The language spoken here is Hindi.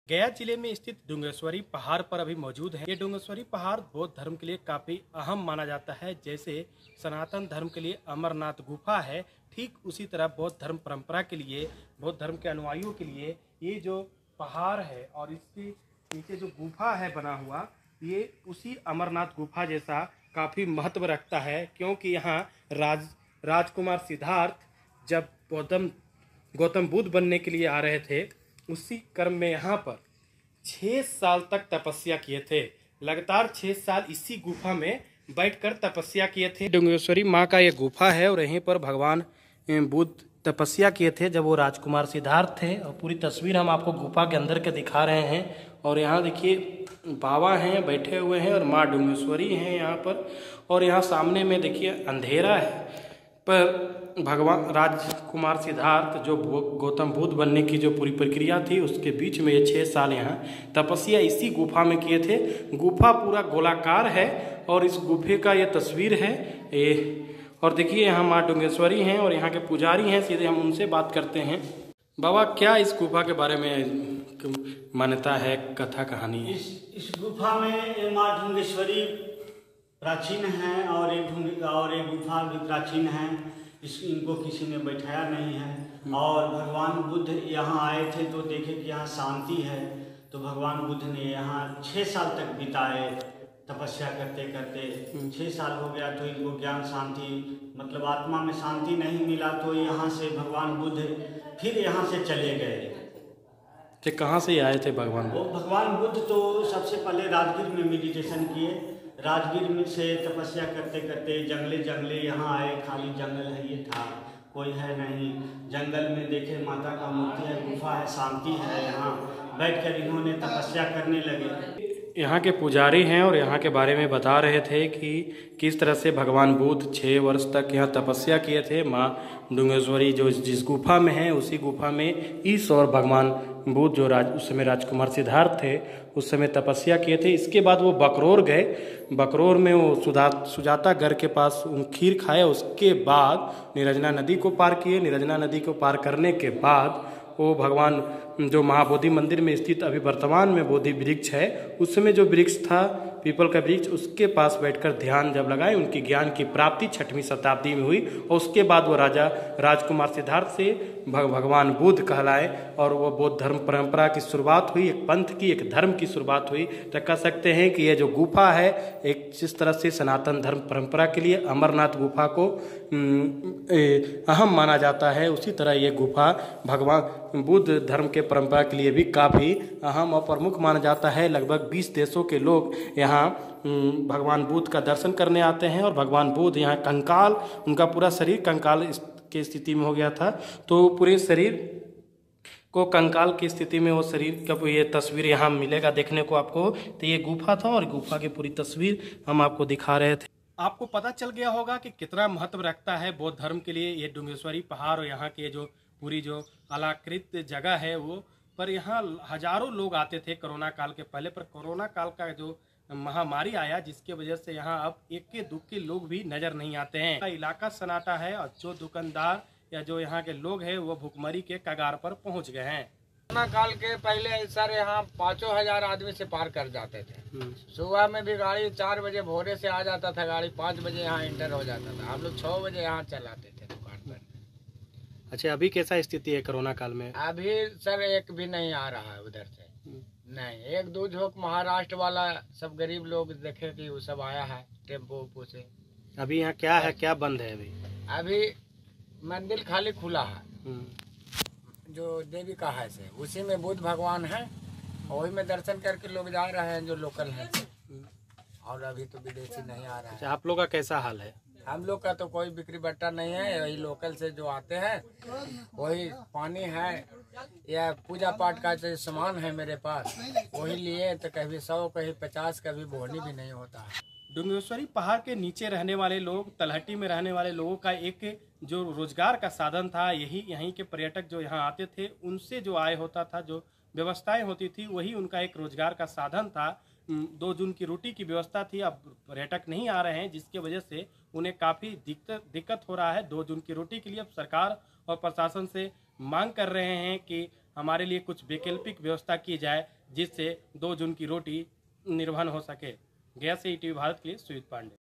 गया जिले में स्थित डुंगेश्वरी पहाड़ पर अभी मौजूद है। ये डुंगेश्वरी पहाड़ बौद्ध धर्म के लिए काफी अहम माना जाता है। जैसे सनातन धर्म के लिए अमरनाथ गुफा है, ठीक उसी तरह बौद्ध धर्म परंपरा के लिए, बौद्ध धर्म के अनुयायियों के लिए ये जो पहाड़ है और इसके नीचे जो गुफा है बना हुआ, ये उसी अमरनाथ गुफा जैसा काफी महत्व रखता है। क्योंकि यहाँ राजकुमार सिद्धार्थ जब गौतम बुद्ध बनने के लिए आ रहे थे, उसी क्रम में यहाँ पर 6 साल तक तपस्या किए थे। लगातार 6 साल इसी गुफा में बैठकर तपस्या किए थे। डुंगेश्वरी माँ का ये गुफा है और यहीं पर भगवान बुद्ध तपस्या किए थे जब वो राजकुमार सिद्धार्थ थे। और पूरी तस्वीर हम आपको गुफा के अंदर के दिखा रहे हैं। और यहाँ देखिए बाबा हैं, बैठे हुए हैं और माँ डुंगेश्वरी हैं यहाँ पर। और यहाँ सामने में देखिए अंधेरा है, पर भगवान राजकुमार सिद्धार्थ जो गौतम बुद्ध बनने की जो पूरी प्रक्रिया थी, उसके बीच में ये 6 साल यहाँ तपस्या इसी गुफा में किए थे। गुफा पूरा गोलाकार है और इस गुफे का ये तस्वीर है ये। और देखिए यहाँ माँ डुंगेश्वरी हैं और यहाँ के पुजारी हैं, सीधे हम उनसे बात करते हैं। बाबा, क्या इस गुफा के बारे में मान्यता है, कथा कहानी है? इस गुफा में माँ डुंगेश्वरी प्राचीन है और एक गुफा भी प्राचीन है। इनको किसी ने बैठाया नहीं है। और भगवान बुद्ध यहाँ आए थे तो देखे कि यहाँ शांति है, तो भगवान बुद्ध ने यहाँ 6 साल तक बिताए तपस्या करते करते। 6 साल हो गया तो इनको ज्ञान शांति मतलब आत्मा में शांति नहीं मिला, तो यहाँ से भगवान बुद्ध फिर यहाँ से चले गए। तो कहाँ से आए थे भगवान बुद्ध? भगवान बुद्ध तो सबसे पहले राजगीर में मेडिटेशन किए। राजगीर में से तपस्या करते करते जंगले यहाँ आए। खाली जंगल है, ये था, कोई है नहीं। जंगल में देखे माता का मूर्ति है, गुफा है, शांति है। यहाँ बैठकर इन्होंने तपस्या करने लगे। यहाँ के पुजारी हैं और यहाँ के बारे में बता रहे थे कि किस तरह से भगवान बुद्ध 6 वर्ष तक यहाँ तपस्या किए थे। माँ डुंगेश्वरी जो जिस गुफा में है, उसी गुफा में ईश और भगवान बुद्ध जो उस समय राजकुमार सिद्धार्थ थे, उस समय तपस्या किए थे। इसके बाद वो बकरोर गए। बकरोर में वो सुजाता गढ़ के पास खीर खाए। उसके बाद निरंजना नदी को पार किए। निरंजना नदी को पार करने के बाद वो भगवान जो महाबोधि मंदिर में स्थित अभी वर्तमान में बोधि वृक्ष है, उस समय जो वृक्ष था पीपल का वृक्ष, उसके पास बैठकर ध्यान जब लगाए, उनकी ज्ञान की प्राप्ति 6वीं शताब्दी में हुई। और उसके बाद वो राजकुमार सिद्धार्थ से भगवान बुद्ध कहलाए और वो बौद्ध धर्म परंपरा की शुरुआत हुई। एक पंथ की, एक धर्म की शुरुआत हुई। तो कह सकते हैं कि ये जो गुफा है, एक जिस तरह से सनातन धर्म परंपरा के लिए अमरनाथ गुफा को अहम माना जाता है, उसी तरह ये गुफा भगवान बुद्ध धर्म के परंपरा के लिए भी काफ़ी अहम और प्रमुख माना जाता है। लगभग 20 देशों के लोग यहाँ भगवान बुद्ध का दर्शन करने आते हैं। और भगवान बुद्ध यहाँ कंकाल, उनका पूरा शरीर कंकाल की स्थिति में हो गया था, तो पूरे शरीर को कंकाल की स्थिति में वो शरीर का ये तस्वीर यहाँ मिलेगा देखने को आपको। तो ये गुफा था और गुफा की पूरी तस्वीर हम आपको दिखा रहे थे। आपको पता चल गया होगा कि कितना महत्व रखता है बौद्ध धर्म के लिए ये डुंगेश्वरी पहाड़ और यहाँ के जो पूरी जो अलाकृत जगह है वो। पर यहाँ हजारों लोग आते थे कोरोना काल के पहले, पर कोरोना काल का जो महामारी आया, जिसके वजह से यहाँ अब इक्के दुक्के लोग भी नजर नहीं आते हैं। इलाका सन्नाटा है और जो दुकानदार या जो यहाँ के लोग हैं वो भुखमरी के कगार पर पहुँच गए हैं। कोरोना काल के पहले सर यहाँ 5,000 आदमी से पार कर जाते थे। सुबह में भी गाड़ी 4 बजे भोरे से आ जाता था, गाड़ी 5 बजे यहाँ एंटर हो जाता था। हम लोग 6 बजे यहाँ चलाते थे दुकान पर। अच्छा, अभी कैसा स्थिति है कोरोना काल में? अभी सर एक भी नहीं आ रहा है उधर से, नहीं। 1-2 झोंक महाराष्ट्र वाला सब गरीब लोग देखे कि वो सब आया है टेम्पो उपो से। अभी यहाँ क्या है, क्या बंद है अभी मंदिर खाली खुला है, जो देवी का है से, उसी में बुद्ध भगवान है, वही में दर्शन करके लोग जा रहे हैं जो लोकल हैं। और अभी तो विदेशी नहीं आ रहा है। आप लोग का कैसा हाल है? हम लोग का तो कोई बिक्री बट्टा नहीं है, वही लोकल से जो आते हैं, वही पानी है या पूजा पाठ का जो सामान है मेरे पास, वही लिए। तो कभी 100, कभी 50, कभी बोनी भी नहीं होता है। डुंगेश्वरी पहाड़ के नीचे रहने वाले लोग, तलहटी में रहने वाले लोगों का एक जो रोजगार का साधन था, यहीं के पर्यटक जो यहाँ आते थे, उनसे जो आय होता था, जो व्यवस्थाएं होती थी, वही उनका एक रोजगार का साधन था। 2 जून की रोटी की व्यवस्था थी। अब पर्यटक नहीं आ रहे हैं, जिसके वजह से उन्हें काफ़ी दिक्कत हो रहा है 2 जून की रोटी के लिए। अब सरकार और प्रशासन से मांग कर रहे हैं कि हमारे लिए कुछ वैकल्पिक व्यवस्था की जाए, जिससे 2 जून की रोटी निर्भर हो सके। गया से ईटीवी भारत के लिए सुजीत पांडे।